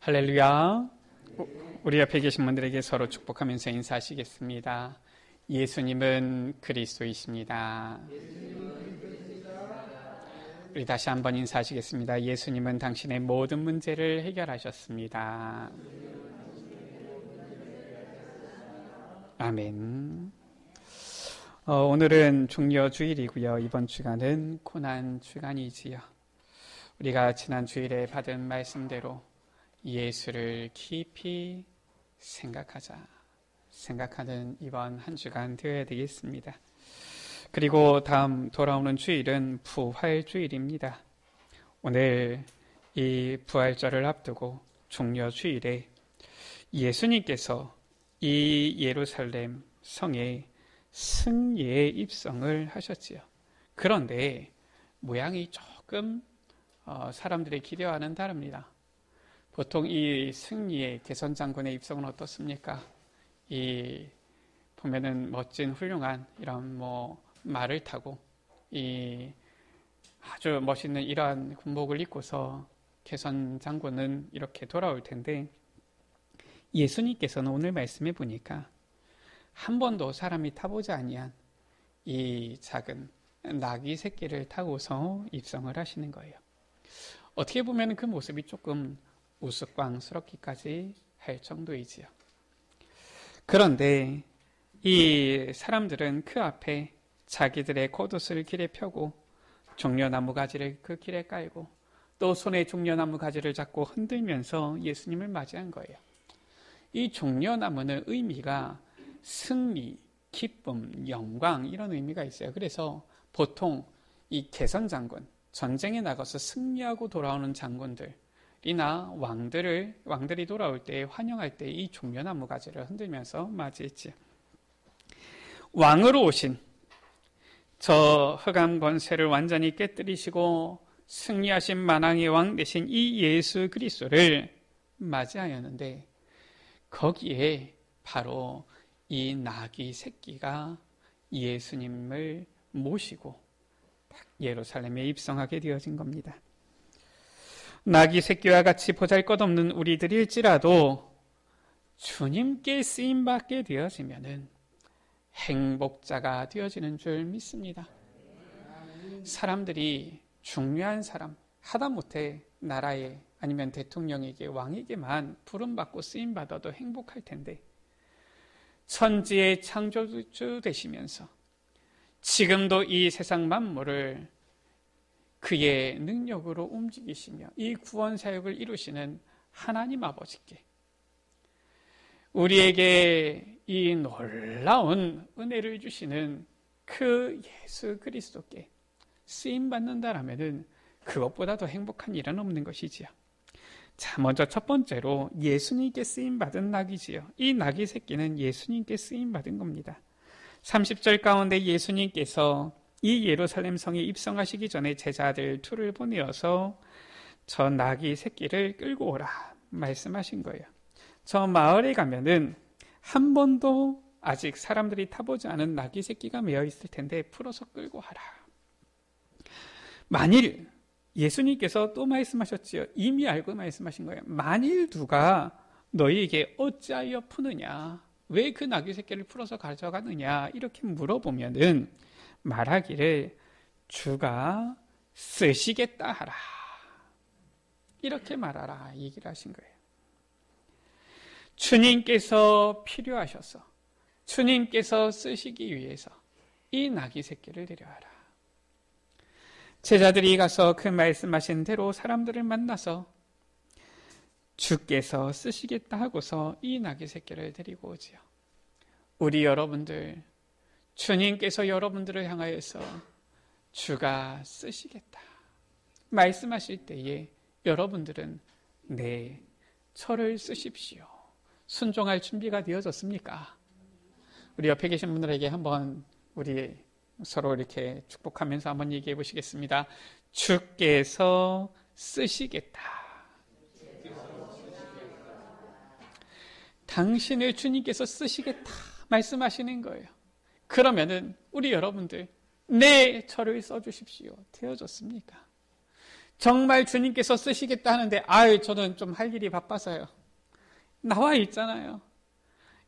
할렐루야. 우리 옆에 계신 분들에게 서로 축복하면서 인사하시겠습니다. 예수님은 그리스도이십니다. 우리 다시 한번 인사하시겠습니다. 예수님은 당신의 모든 문제를 해결하셨습니다. 아멘. 오늘은 종려주일이고요. 이번 주간은 고난주간이지요. 우리가 지난 주일에 받은 말씀대로 예수를 깊이 생각하는 이번 한 주간 되어야 되겠습니다. 그리고 다음 돌아오는 주일은 부활주일입니다. 오늘 이 부활절을 앞두고 종려주일에 예수님께서 이 예루살렘 성에 승리의 입성을 하셨지요. 그런데 모양이 조금 사람들이 기대와는 다릅니다. 보통 이 승리의 개선장군의 입성은 어떻습니까? 보면은 멋진 훌륭한 이런 말을 타고 아주 멋있는 이러한 군복을 입고서 개선장군은 이렇게 돌아올 텐데, 예수님께서는 오늘 말씀해 보니까 한 번도 사람이 타보지 아니한 이 작은 나귀 새끼를 타고서 입성을 하시는 거예요. 어떻게 보면 그 모습이 조금 우스꽝스럽기까지 할 정도이지요. 그런데 이 사람들은 그 앞에 자기들의 겉옷을 길에 펴고 종려나무 가지를 그 길에 깔고 또 손에 종려나무 가지를 잡고 흔들면서 예수님을 맞이한 거예요. 이 종려나무는 의미가 승리, 기쁨, 영광 이런 의미가 있어요. 그래서 보통 이 개선장군, 전쟁에 나가서 승리하고 돌아오는 장군들이나 왕들이 돌아올 때 환영할 때 이 종려나무 가지를 흔들면서 맞이했지요. 왕으로 오신 저 흑암 권세를 완전히 깨뜨리시고 승리하신 만왕의 왕 되신 이 예수 그리스도를 맞이하였는데, 거기에 바로 이 나귀 새끼가 예수님을 모시고 예루살렘에 입성하게 되어진 겁니다. 나귀 새끼와 같이 보잘것없는 우리들일지라도 주님께 쓰임받게 되어지면은 행복자가 되어지는 줄 믿습니다. 사람들이 중요한 사람, 하다못해 나라에 아니면 대통령에게, 왕에게만 부름받고 쓰임받아도 행복할 텐데, 천지의 창조주 되시면서 지금도 이 세상 만물을 그의 능력으로 움직이시며 이 구원 사역을 이루시는 하나님 아버지께 우리에게 이 놀라운 은혜를 주시는 그 예수 그리스도께 쓰임받는다라면은 그것보다 더 행복한 일은 없는 것이지요. 자, 먼저 첫 번째로 예수님께 쓰임받은 나귀지요. 이 나귀 새끼는 예수님께 쓰임받은 겁니다. 30절 가운데 예수님께서 이 예루살렘 성에 입성하시기 전에 제자들 둘을 보내어서 저 나귀 새끼를 끌고 오라 말씀하신 거예요. 저 마을에 가면은 한 번도 아직 사람들이 타보지 않은 나귀 새끼가 매어 있을 텐데 풀어서 끌고 와라. 만일 예수님께서 또 말씀하셨지요. 이미 알고 말씀하신 거예요. 만일 누가 너희에게 어찌하여 푸느냐, 왜 그 나귀 새끼를 풀어서 가져가느냐 이렇게 물어보면은 말하기를 주가 쓰시겠다 하라, 이렇게 말하라 얘기를 하신 거예요. 주님께서 필요하셔서 주님께서 쓰시기 위해서 이 나귀 새끼를 데려와라. 제자들이 가서 그 말씀하신 대로 사람들을 만나서 주께서 쓰시겠다 하고서 이 나귀 새끼를 데리고 오지요. 우리 여러분들, 주님께서 여러분들을 향하여서 주가 쓰시겠다 말씀하실 때에 여러분들은 네, 저를 쓰십시오, 순종할 준비가 되어졌습니까? 우리 옆에 계신 분들에게 한번 우리 서로 이렇게 축복하면서 한번 얘기해 보시겠습니다. 주께서 쓰시겠다. 당신을 주님께서 쓰시겠다 말씀하시는 거예요. 그러면은 우리 여러분들, 네, 저를 써주십시오 되어졌습니까? 정말 주님께서 쓰시겠다 하는데 저는 좀 할 일이 바빠서요. 나와 있잖아요.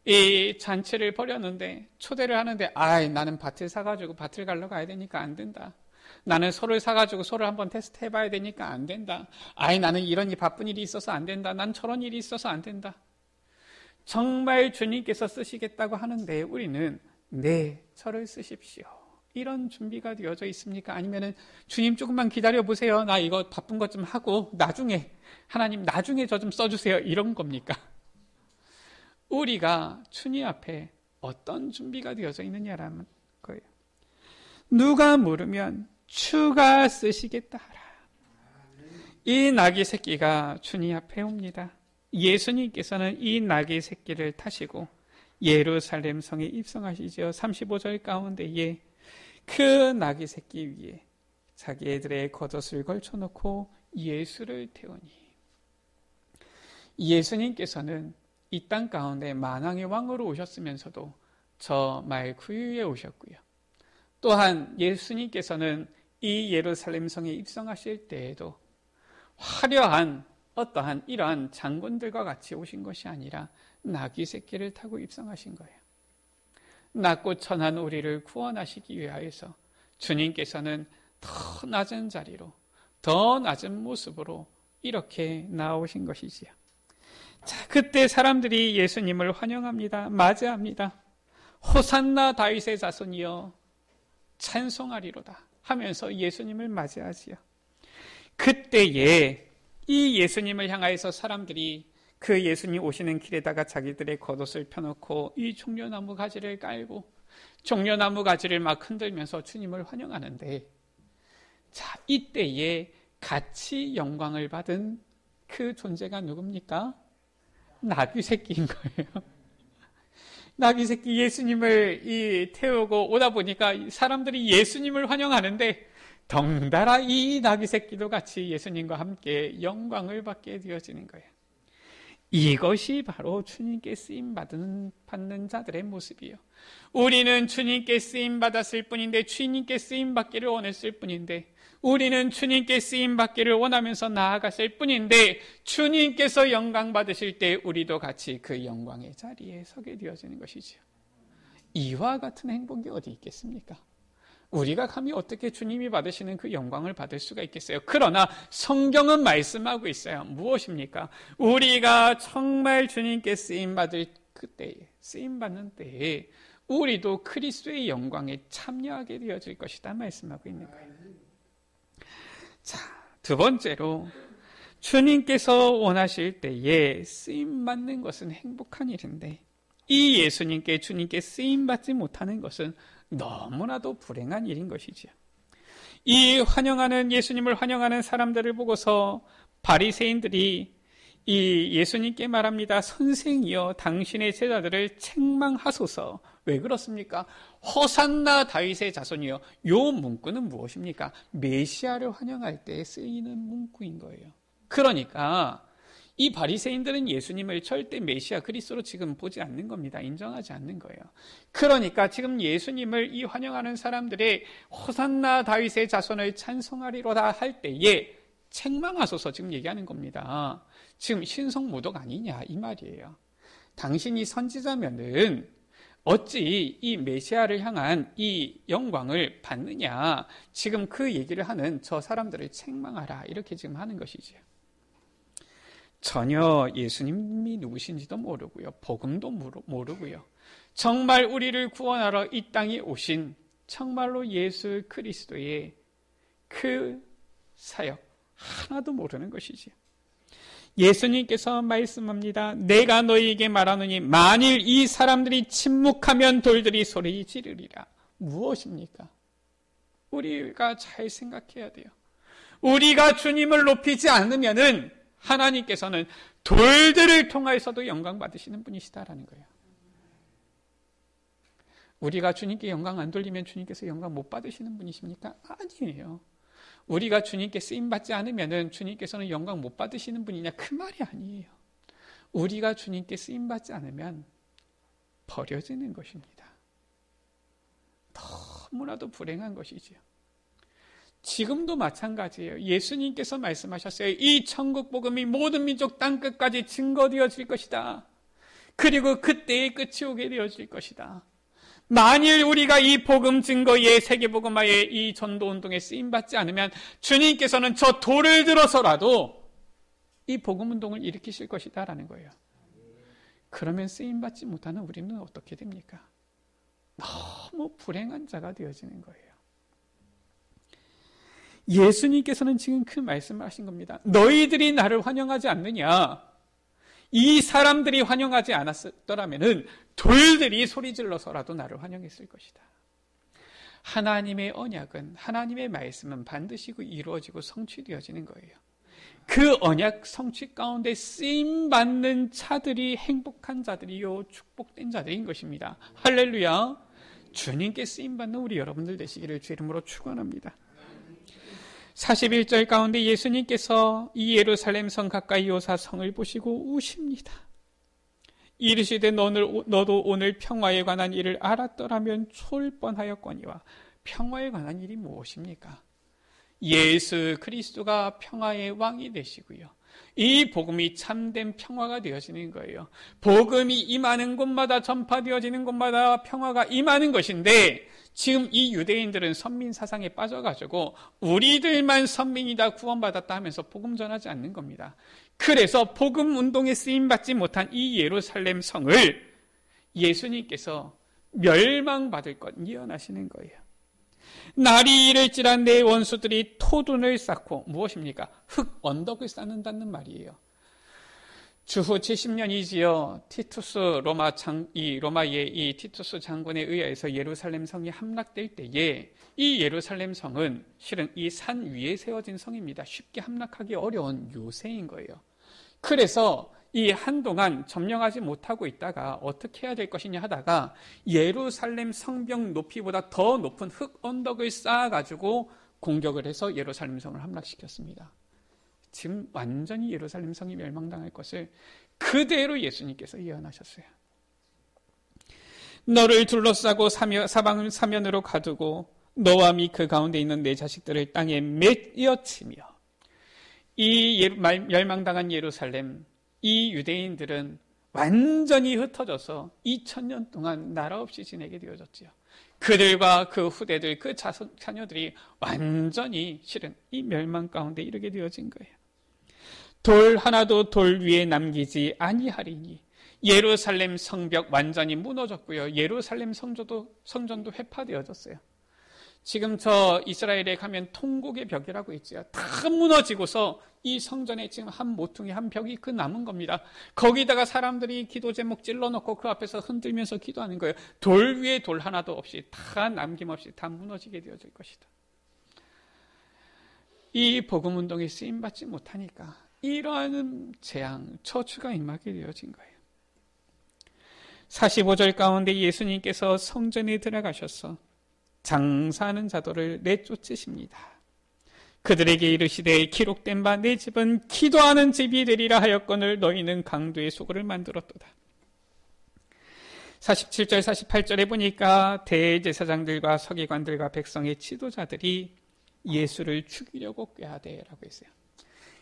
이 잔치를 벌였는데 초대를 하는데 나는 밭을 사가지고 밭을 갈러 가야 되니까 안 된다. 나는 소를 사가지고 소를 한번 테스트 해봐야 되니까 안 된다. 나는 이런 바쁜 일이 있어서 안 된다. 난 저런 일이 있어서 안 된다. 정말 주님께서 쓰시겠다고 하는데 우리는 네, 저를 쓰십시오. 이런 준비가 되어져 있습니까? 아니면은 주님 조금만 기다려 보세요. 나 이거 바쁜 것 좀 하고 하나님 나중에 저 좀 써주세요. 이런 겁니까? 우리가 주님 앞에 어떤 준비가 되어져 있느냐라는 거예요. 누가 물으면 주가 쓰시겠다 하라. 이 나귀 새끼가 주님 앞에 옵니다. 예수님께서는 이 나귀 새끼를 타시고 예루살렘 성에 입성하시죠. 35절 가운데에 그 나귀 새끼 위에 자기들의 겉옷을 걸쳐놓고 예수를 태우니, 예수님께서는 이 땅 가운데 만왕의 왕으로 오셨으면서도 저 말 구유에 오셨고요. 또한 예수님께서는 이 예루살렘 성에 입성하실 때에도 화려한 어떠한 이러한 장군들과 같이 오신 것이 아니라 나귀 새끼를 타고 입성하신 거예요. 낮고 천한 우리를 구원하시기 위하여서 주님께서는 더 낮은 자리로, 더 낮은 모습으로 이렇게 나오신 것이지요. 자, 그때 사람들이 예수님을 환영합니다. 맞이합니다. 호산나 다윗의 자손이여 찬송하리로다 하면서 예수님을 맞이하지요. 그때에 이 예수님을 향하여서 사람들이 그 예수님 오시는 길에다가 자기들의 겉옷을 펴놓고 이 종려나무 가지를 깔고 종려나무 가지를 막 흔들면서 주님을 환영하는데, 자, 이때에 같이 영광을 받은 그 존재가 누굽니까? 나귀 새끼인 거예요. 나귀 새끼 예수님을 태우고 오다 보니까 사람들이 예수님을 환영하는데 덩달아 이 나귀 새끼도 같이 예수님과 함께 영광을 받게 되어지는 거예요. 이것이 바로 주님께 쓰임받는 자들의 모습이에요. 우리는 주님께 쓰임받았을 뿐인데, 주님께 쓰임받기를 원했을 뿐인데, 우리는 주님께 쓰임받기를 원하면서 나아갔을 뿐인데, 주님께서 영광 받으실 때 우리도 같이 그 영광의 자리에 서게 되어지는 것이죠. 이와 같은 행복이 어디 있겠습니까? 우리가 감히 어떻게 주님이 받으시는 그 영광을 받을 수가 있겠어요? 그러나 성경은 말씀하고 있어요. 무엇입니까? 우리가 정말 주님께 쓰임받을 그때에, 쓰임받는 때에 우리도 그리스도의 영광에 참여하게 되어질 것이다 말씀하고 있는 거예요. 자, 두 번째로 주님께서 원하실 때에 쓰임받는 것은 행복한 일인데, 이 예수님께 주님께 쓰임받지 못하는 것은 너무나도 불행한 일인 것이지요. 이 환영하는 예수님을 환영하는 사람들을 보고서 바리새인들이 이 예수님께 말합니다. 선생이여 당신의 제자들을 책망하소서. 왜 그렇습니까? 호산나 다윗의 자손이여. 요 문구는 무엇입니까? 메시아를 환영할 때 쓰이는 문구인 거예요. 그러니까 이 바리새인들은 예수님을 절대 메시아 그리스도로 지금 보지 않는 겁니다. 인정하지 않는 거예요. 그러니까 지금 예수님을 이 환영하는 사람들의 호산나 다윗의 자손을 찬송하리로다 할 때에 책망하소서 지금 얘기하는 겁니다. 지금 신성모독 아니냐 이 말이에요. 당신이 선지자면은 어찌 이 메시아를 향한 이 영광을 받느냐, 지금 그 얘기를 하는 저 사람들을 책망하라 이렇게 지금 하는 것이죠. 전혀 예수님이 누구신지도 모르고요, 복음도 모르고요, 정말 우리를 구원하러 이 땅에 오신 정말로 예수 그리스도의 그 사역 하나도 모르는 것이지요. 예수님께서 말씀합니다. 내가 너희에게 말하노니 만일 이 사람들이 침묵하면 돌들이 소리 지르리라. 무엇입니까? 우리가 잘 생각해야 돼요. 우리가 주님을 높이지 않으면은 하나님께서는 돌들을 통하여서도 영광 받으시는 분이시다라는 거예요. 우리가 주님께 영광 안 돌리면 주님께서 영광 못 받으시는 분이십니까? 아니에요. 우리가 주님께 쓰임받지 않으면 주님께서는 영광 못 받으시는 분이냐? 그 말이 아니에요. 우리가 주님께 쓰임받지 않으면 버려지는 것입니다. 너무나도 불행한 것이지요. 지금도 마찬가지예요. 예수님께서 말씀하셨어요. 이 천국 복음이 모든 민족 땅끝까지 증거되어질 것이다. 그리고 그때의 끝이 오게 되어질 것이다. 만일 우리가 이 복음 증거의 세계복음화의 이 전도운동에 쓰임받지 않으면 주님께서는 저 돌을 들어서라도 이 복음운동을 일으키실 것이다 라는 거예요. 그러면 쓰임받지 못하는 우리는 어떻게 됩니까? 너무 불행한 자가 되어지는 거예요. 예수님께서는 지금 그 말씀을 하신 겁니다. 너희들이 나를 환영하지 않느냐? 이 사람들이 환영하지 않았더라면 돌들이 소리질러서라도 나를 환영했을 것이다. 하나님의 언약은, 하나님의 말씀은 반드시 이루어지고 성취되어지는 거예요. 그 언약 성취 가운데 쓰임받는 자들이 행복한 자들이요 축복된 자들인 것입니다. 할렐루야. 주님께 쓰임받는 우리 여러분들 되시기를 주 이름으로 축원합니다. 41절 가운데 예수님께서 이 예루살렘 성 가까이 오사 성을 보시고 우십니다. 이르시되 너도 오늘 평화에 관한 일을 알았더라면 좋을 뻔하였거니와. 평화에 관한 일이 무엇입니까? 예수 그리스도가 평화의 왕이 되시고요. 이 복음이 참된 평화가 되어지는 거예요. 복음이 임하는 곳마다, 전파되어지는 곳마다 평화가 임하는 것인데, 지금 이 유대인들은 선민 사상에 빠져가지고 우리들만 선민이다, 구원받았다 하면서 복음 전하지 않는 겁니다. 그래서 복음 운동에 쓰임받지 못한 이 예루살렘 성을 예수님께서 멸망받을 것 예언하시는 거예요. 날이 이를지라 내 원수들이 토둔을 쌓고, 무엇입니까? 흙 언덕을 쌓는다는 말이에요. 주후 70년이지요. 티투스 로마의 이 티투스 장군에 의해서 예루살렘 성이 함락될 때에 이 예루살렘 성은 실은 이 산 위에 세워진 성입니다. 쉽게 함락하기 어려운 요새인 거예요. 그래서 이 한동안 점령하지 못하고 있다가 어떻게 해야 될 것이냐 하다가 예루살렘 성벽 높이보다 더 높은 흙 언덕을 쌓아가지고 공격을 해서 예루살렘 성을 함락시켰습니다. 지금 완전히 예루살렘 성이 멸망당할 것을 그대로 예수님께서 예언하셨어요. 너를 둘러싸고 사방을 사면으로 가두고 너와 및 그 가운데 있는 내 자식들을 땅에 매여치며. 이 멸망당한 예루살렘, 이 유대인들은 완전히 흩어져서 2000년 동안 나라 없이 지내게 되어졌지요. 그들과 그 후대들, 그 자녀들이 완전히 실은 이 멸망 가운데 이르게 되어진 거예요. 돌 하나도 돌 위에 남기지 아니하리니. 예루살렘 성벽 완전히 무너졌고요. 예루살렘 성전도 회파되어졌어요. 지금 저 이스라엘에 가면 통곡의 벽이라고 있지요. 다 무너지고서 이 성전에 지금 한 모퉁이, 한 벽이 그 남은 겁니다. 거기다가 사람들이 기도 제목 찔러놓고 그 앞에서 흔들면서 기도하는 거예요. 돌 위에 돌 하나도 없이 다 남김없이 다 무너지게 되어질 것이다. 이 복음 운동에 쓰임받지 못하니까 이러한 재앙, 처추가 임하게 되어진 거예요. 45절 가운데 예수님께서 성전에 들어가셔서 장사하는 자들을 내쫓으십니다. 그들에게 이르시되 기록된 바 내 집은 기도하는 집이 되리라 하였거늘 너희는 강도의 소굴을 만들었도다. 47절 48절에 보니까 대제사장들과 서기관들과 백성의 지도자들이 예수를 죽이려고 꾀하되라고 했어요.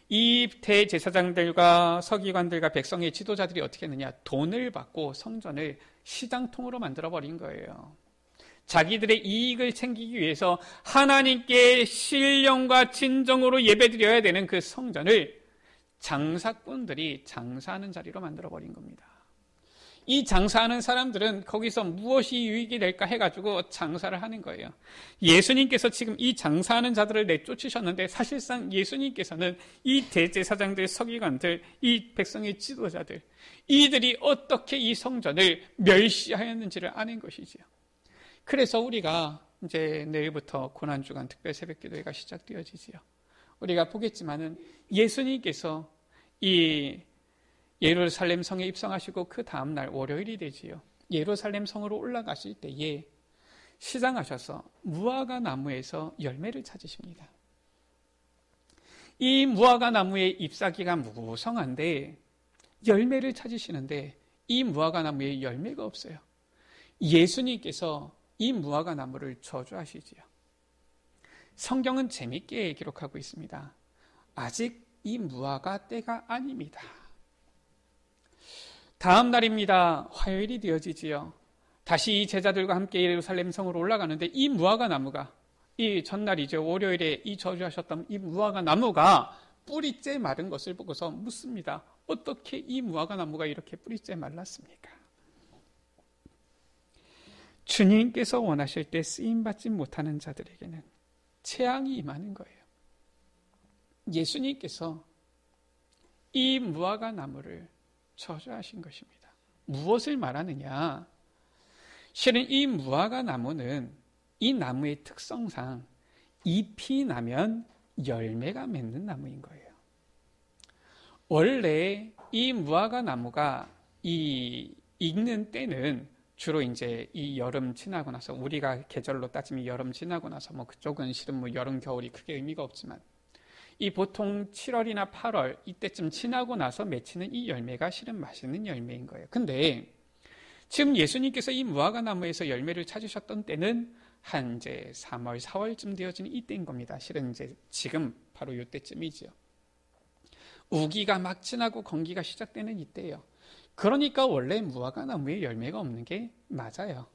이 대제사장들과 서기관들과 백성의 지도자들이 어떻게 했느냐, 돈을 받고 성전을 시장통으로 만들어버린 거예요. 자기들의 이익을 챙기기 위해서 하나님께 신령과 진정으로 예배드려야 되는 그 성전을 장사꾼들이 장사하는 자리로 만들어버린 겁니다. 이 장사하는 사람들은 거기서 무엇이 유익이 될까 해가지고 장사를 하는 거예요. 예수님께서 지금 이 장사하는 자들을 내쫓으셨는데 사실상 예수님께서는 이 대제사장들, 서기관들, 이 백성의 지도자들, 이들이 어떻게 이 성전을 멸시하였는지를 아는 것이지요. 그래서 우리가 이제 내일부터 고난주간 특별 새벽기도회가 시작되어지지요. 우리가 보겠지만은 예수님께서 이 예루살렘 성에 입성하시고 그 다음날 월요일이 되지요. 예루살렘 성으로 올라가실 때에 시장하셔서 무화과 나무에서 열매를 찾으십니다. 이 무화과 나무의 잎사귀가 무성한데 열매를 찾으시는데 이 무화과 나무에 열매가 없어요. 예수님께서 이 무화과 나무를 저주하시지요. 성경은 재밌게 기록하고 있습니다. 아직 이 무화과 때가 아닙니다. 다음 날입니다. 화요일이 되어지지요. 다시 이 제자들과 함께 예루살렘 성으로 올라가는데 이 무화과 나무가, 이 전날이죠. 월요일에 이 저주하셨던 이 무화과 나무가 뿌리째 마른 것을 보고서 묻습니다. 어떻게 이 무화과 나무가 이렇게 뿌리째 말랐습니까? 주님께서 원하실 때 쓰임받지 못하는 자들에게는 재앙이 임하는 거예요. 예수님께서 이 무화과 나무를 저주하신 것입니다. 무엇을 말하느냐? 실은 이 무화과 나무는 이 나무의 특성상 잎이 나면 열매가 맺는 나무인 거예요. 원래 이 무화과 나무가 이 익는 때는 주로 이제 이 여름 지나고 나서, 우리가 계절로 따지면 여름 지나고 나서, 그쪽은 실은 여름 겨울이 크게 의미가 없지만, 이 보통 7월이나 8월 이때쯤 지나고 나서 맺히는 이 열매가 실은 맛있는 열매인 거예요. 근데 지금 예수님께서 이 무화과 나무에서 열매를 찾으셨던 때는 한 이제 3월, 4월쯤 되어지는 이때인 겁니다. 실은 이제 지금 바로 이때쯤이지요. 우기가 막 지나고 건기가 시작되는 이때예요. 그러니까 원래 무화과 나무에 열매가 없는 게 맞아요.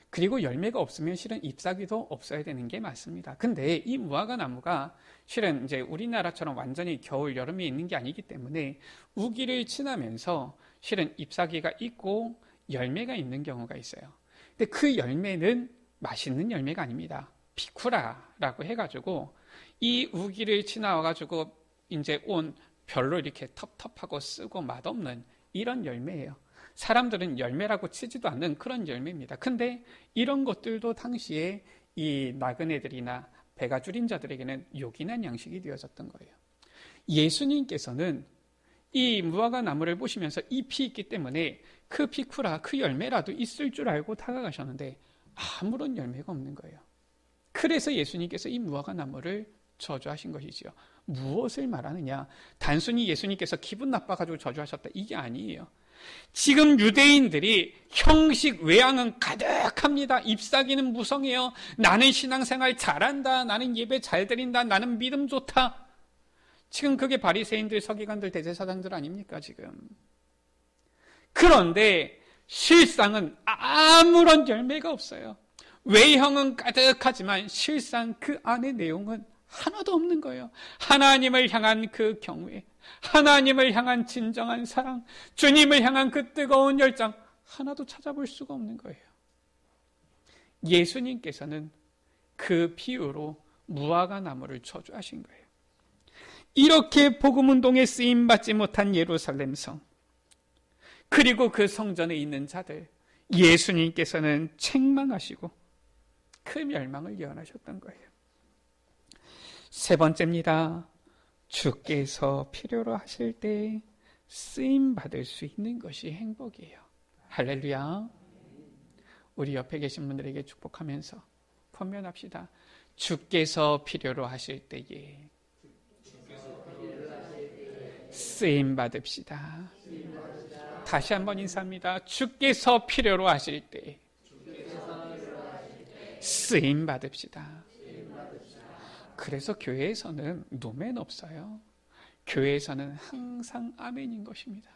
그리고 열매가 없으면 실은 잎사귀도 없어야 되는 게 맞습니다. 근데 이 무화과 나무가 실은 이제 우리나라처럼 완전히 겨울, 여름에 있는 게 아니기 때문에 우기를 지나면서 실은 잎사귀가 있고 열매가 있는 경우가 있어요. 근데 그 열매는 맛있는 열매가 아닙니다. 피쿠라라고 해가지고 이 우기를 지나와가지고 이제 온 별로 이렇게 텁텁하고 쓰고 맛없는 이런 열매예요. 사람들은 열매라고 치지도 않는 그런 열매입니다. 근데 이런 것들도 당시에 이 나그네들이나 배가 줄인 자들에게는 요긴한 양식이 되어졌던 거예요. 예수님께서는 이 무화과 나무를 보시면서 잎이 있기 때문에 그 피쿠라, 그 열매라도 있을 줄 알고 다가가셨는데 아무런 열매가 없는 거예요. 그래서 예수님께서 이 무화과 나무를 저주하신 것이지요. 무엇을 말하느냐? 단순히 예수님께서 기분 나빠가지고 저주하셨다, 이게 아니에요. 지금 유대인들이 형식 외양은 가득합니다. 잎사귀는 무성해요. 나는 신앙생활 잘한다. 나는 예배 잘 드린다. 나는 믿음 좋다. 지금 그게 바리새인들, 서기관들, 대제사장들 아닙니까 지금? 그런데 실상은 아무런 열매가 없어요. 외형은 가득하지만 실상 그 안의 내용은 하나도 없는 거예요. 하나님을 향한 그 경외, 하나님을 향한 진정한 사랑, 주님을 향한 그 뜨거운 열정 하나도 찾아볼 수가 없는 거예요. 예수님께서는 그 비유로 무화과 나무를 저주하신 거예요. 이렇게 복음운동에 쓰임받지 못한 예루살렘 성, 그리고 그 성전에 있는 자들, 예수님께서는 책망하시고 그 멸망을 예언하셨던 거예요. 세 번째입니다. 주께서 필요로 하실 때 쓰임받을 수 있는 것이 행복이에요. 할렐루야. 우리 옆에 계신 분들에게 축복하면서 권면합시다. 주께서 필요로 하실 때에 쓰임받읍시다. 다시 한번 인사합니다. 주께서 필요로 하실 때 쓰임받읍시다. 그래서 교회에서는 노멘 없어요. 교회에서는 항상 아멘인 것입니다.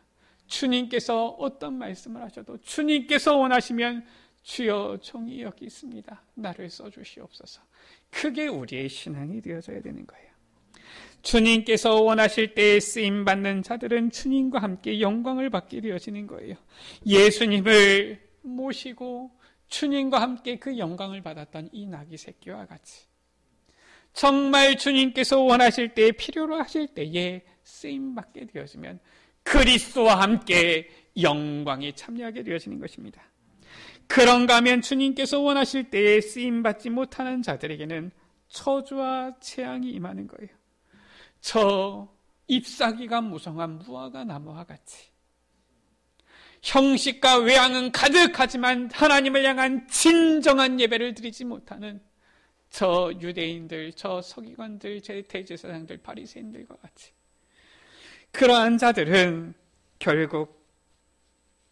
주님께서 어떤 말씀을 하셔도 주님께서 원하시면 주여 종이 여기 있습니다. 나를 써주시옵소서. 그게 우리의 신앙이 되어져야 되는 거예요. 주님께서 원하실 때에 쓰임받는 자들은 주님과 함께 영광을 받게 되어지는 거예요. 예수님을 모시고 주님과 함께 그 영광을 받았던 이 나귀 새끼와 같이 정말 주님께서 원하실 때에 필요로 하실 때에 쓰임받게 되어지면 그리스도와 함께 영광에 참여하게 되어지는 것입니다. 그런가 하면 주님께서 원하실 때에 쓰임받지 못하는 자들에게는 저주와 재앙이 임하는 거예요. 저 잎사귀가 무성한 무화과 나무와 같이 형식과 외양은 가득하지만 하나님을 향한 진정한 예배를 드리지 못하는 저 유대인들, 저 서기관들, 제 대제사장들, 바리새인들과 같이 그러한 자들은 결국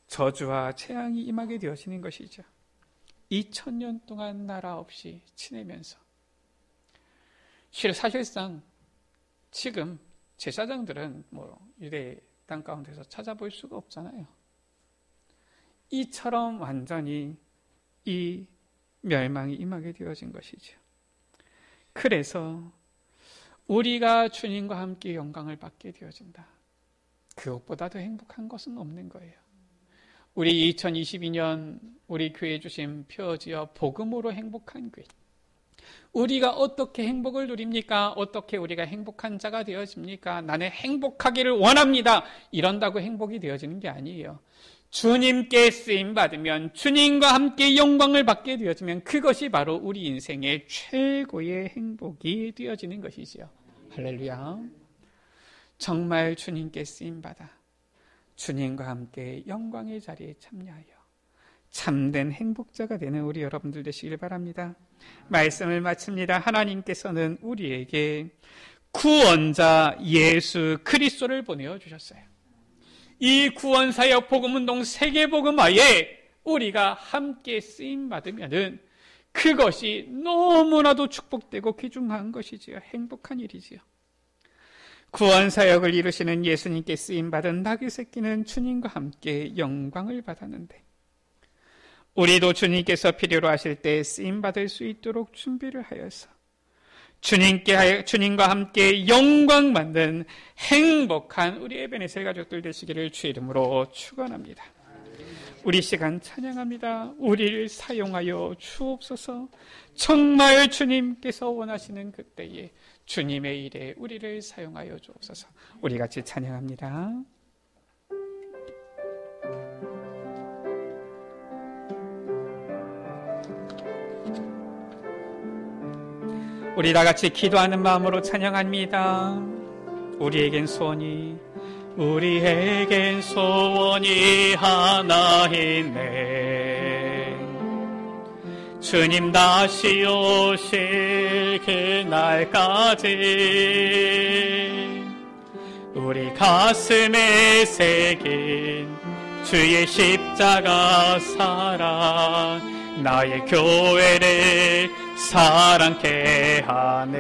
저주와 재앙이 임하게 되어지는 것이죠. 2000년 동안 나라 없이 지내면서 사실상 지금 제사장들은 유대 땅 가운데서 찾아볼 수가 없잖아요. 이처럼 완전히 이 멸망이 임하게 되어진 것이죠. 그래서 우리가 주님과 함께 영광을 받게 되어진다. 그것보다 더 행복한 것은 없는 거예요. 우리 2022년 우리 교회 주신 표지어 복음으로 행복한 교회. 우리가 어떻게 행복을 누립니까? 어떻게 우리가 행복한 자가 되어집니까? 나는 행복하기를 원합니다. 이런다고 행복이 되어지는 게 아니에요. 주님께 쓰임받으면, 주님과 함께 영광을 받게 되어지면 그것이 바로 우리 인생의 최고의 행복이 되어지는 것이지요. 할렐루야. 정말 주님께 쓰임받아 주님과 함께 영광의 자리에 참여하여 참된 행복자가 되는 우리 여러분들 되시길 바랍니다. 말씀을 마칩니다. 하나님께서는 우리에게 구원자 예수 그리스도를 보내어 주셨어요. 이 구원사역 복음운동 세계복음화에 우리가 함께 쓰임받으면은 그것이 너무나도 축복되고 귀중한 것이지요. 행복한 일이지요. 구원사역을 이루시는 예수님께 쓰임받은 나귀 새끼는 주님과 함께 영광을 받았는데 우리도 주님께서 필요로 하실 때 쓰임받을 수 있도록 준비를 하여서 주님과 함께 영광 받는 행복한 우리 에베네셀 가족들 되시기를 주의 이름으로 축원합니다. 우리 시간 찬양합니다. 우리를 사용하여 주옵소서. 정말 주님께서 원하시는 그때에 주님의 일에 우리를 사용하여 주옵소서. 우리 같이 찬양합니다. 우리 다 같이 기도하는 마음으로 찬양합니다. 우리에겐 소원이 하나 있네. 주님 다시 오실 그날까지 우리 가슴에 새긴 주의 십자가 사랑 나의 교회를 사랑케 하네.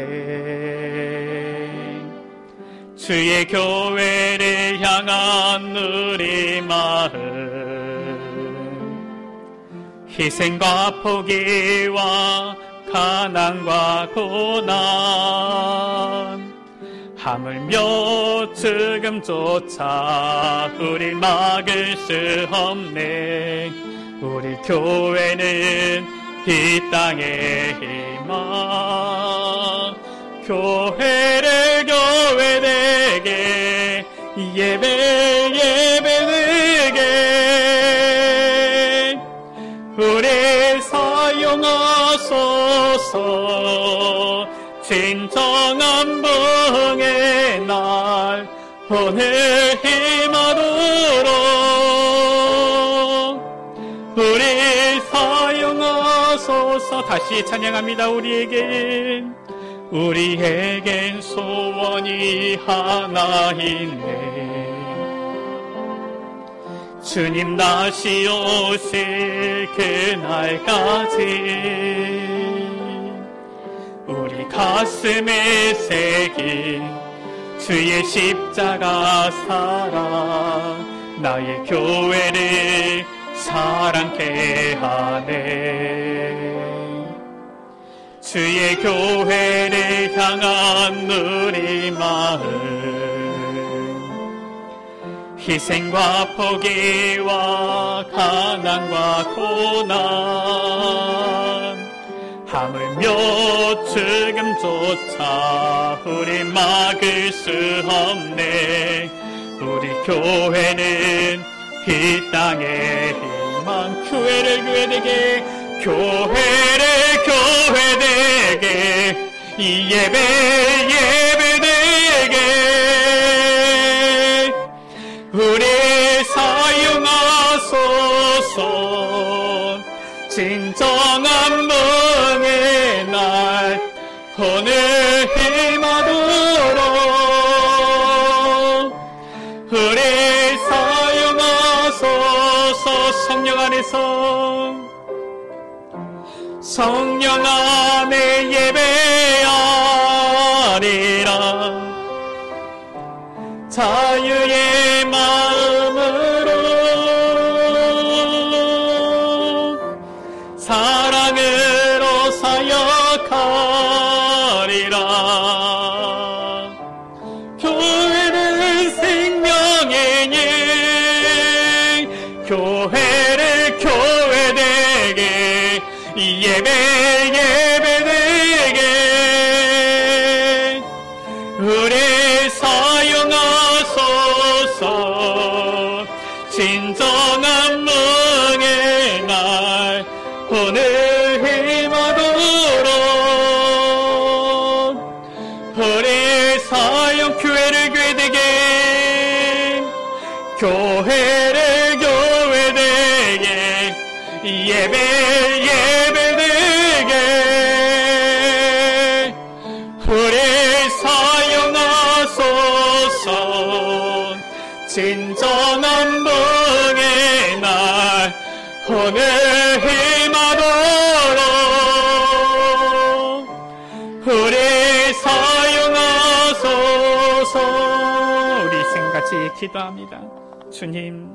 주의 교회를 향한 우리 마음 희생과 포기와 가난과 고난 하물며 죽음조차 우릴 막을 수 없네. 우리 교회는 이 땅의 희망 교회를 교회되게 예배되게 우리 사용하소서. 진정한 부흥의 날 오늘 임하도록 우리 사용하소서. 다시 찬양합니다. 우리에겐 소원이 하나 있네. 주님 다시 오실 그날까지 우리 가슴에 새긴 주의 십자가 사랑 나의 교회를 사랑케 하네. 주의 교회를 향한 우리 마음 희생과 포기와 가난과 고난 하물며 죽음조차 우리 막을 수 없네. 우리 교회는 이 땅의 희망 교회를 교회되게 이 예배되게 우리 사용하소서. 진정한 부흥의 날 오늘 임하도록 우리 사용하소서. 성령 안에서 성령 안에 예배하며 자유의 마음으로 사랑으로 사역하리라. 교회는 생명의 일, 교회를 교회되게, 예배 예배되게 우리 사용하소서. 진정한 멍의 날 오늘 힘하도록 우리 사용 교회를 교회되게, 교회를 교회되게, 예배 예배되게 우리 사용하소서. 진정한 멍의 날 오늘 힘하도록 우리 사용하소서. 우리 생같이 기도합니다. 주님,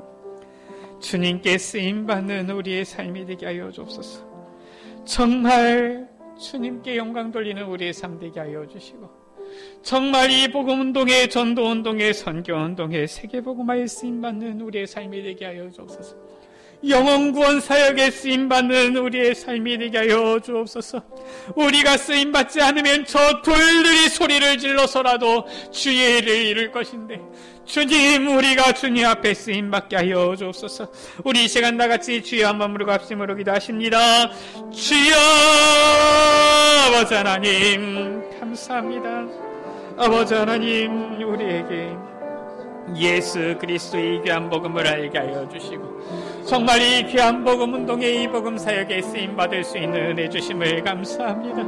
주님께 쓰임받는 우리의 삶이 되게 하여 주옵소서. 정말 주님께 영광 돌리는 우리의 삶 되게 하여 주시고, 정말 이 복음운동의, 전도운동의, 선교운동의, 세계복음화에 쓰임받는 우리의 삶이 되게 하여 주옵소서. 영혼구원 사역에 쓰임받는 우리의 삶이 되게 하여 주옵소서. 우리가 쓰임받지 않으면 저 돌들이 소리를 질러서라도 주의 일을 이룰 것인데, 주님, 우리가 주님 앞에 쓰임받게 하여 주옵소서. 우리 이 시간 다같이 주여 한 마음으로 갑심으로 기도하십니다. 주여, 아버지 하나님 감사합니다. 아버지 하나님, 우리에게 예수 그리스도의 귀한 복음을 알게 하여 주시고, 정말 이 귀한 복음 운동의 이 복음 사역에 쓰임받을 수 있는 은혜 주심을 감사합니다.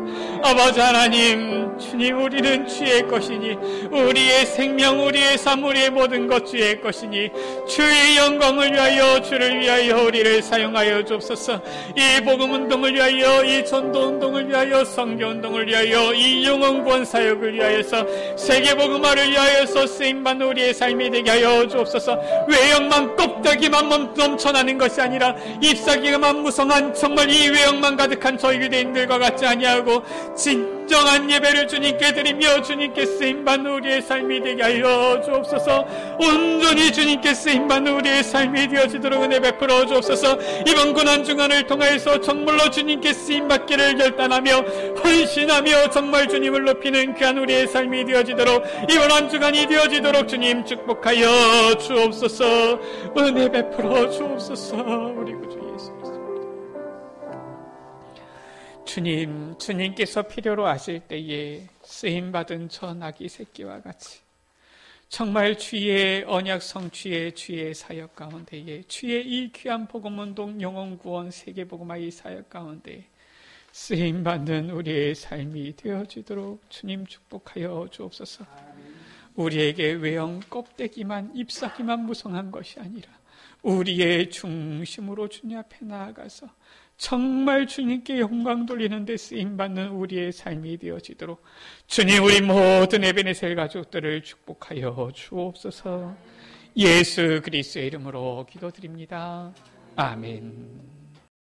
아버지 하나님, 주님, 우리는 주의 것이니, 우리의 생명, 우리의 삶, 우리의 모든 것 주의 것이니, 주의 영광을 위하여, 주를 위하여 우리를 사용하여 주옵소서. 이 복음 운동을 위하여, 이 전도 운동을 위하여, 선교 운동을 위하여, 이 영혼 구원 사역을 위하여서, 세계 복음화를 위하여서 쓰임받는 우리의 삶이 되게 하여 주옵소서. 외형만 껍데기만 넘쳐나는 것이 아니라 잎사귀만 무성한, 정말 이 외형만 가득한 저희 유대인들과 같지 아니하고 진정한 예배를 주님께 드리며 주님께 쓰임받는 우리의 삶이 되게 하여 주옵소서. 온전히 주님께 쓰임받는 우리의 삶이 되어지도록 은혜 베풀어 주옵소서. 이번 고난중간을 통하여서 정말로 주님께 쓰임받기를 결단하며 헌신하며 정말 주님을 높이는 귀한 우리의 삶이 되어지도록, 이번 한 주간이 되어지도록 주님 축복하여 주옵소서. 은혜 베풀어 주옵소서. 우리 구주 예수 그리스도, 주님, 주님께서 필요로 하실 때에 쓰임받은 저 나귀 새끼와 같이 정말 주의 언약 성취의 주의 사역 가운데에, 주의 이 귀한 복음운동 영혼구원 세계복음화의 사역 가운데 쓰임받는 우리의 삶이 되어지도록 주님 축복하여 주옵소서. 우리에게 외형 껍데기만, 잎사귀만 무성한 것이 아니라 우리의 중심으로 주님 앞에 나아가서 정말 주님께 영광 돌리는 데 쓰임받는 우리의 삶이 되어지도록 주님, 우리 모든 에베네셀 가족들을 축복하여 주옵소서. 예수 그리스도의 이름으로 기도드립니다. 아멘.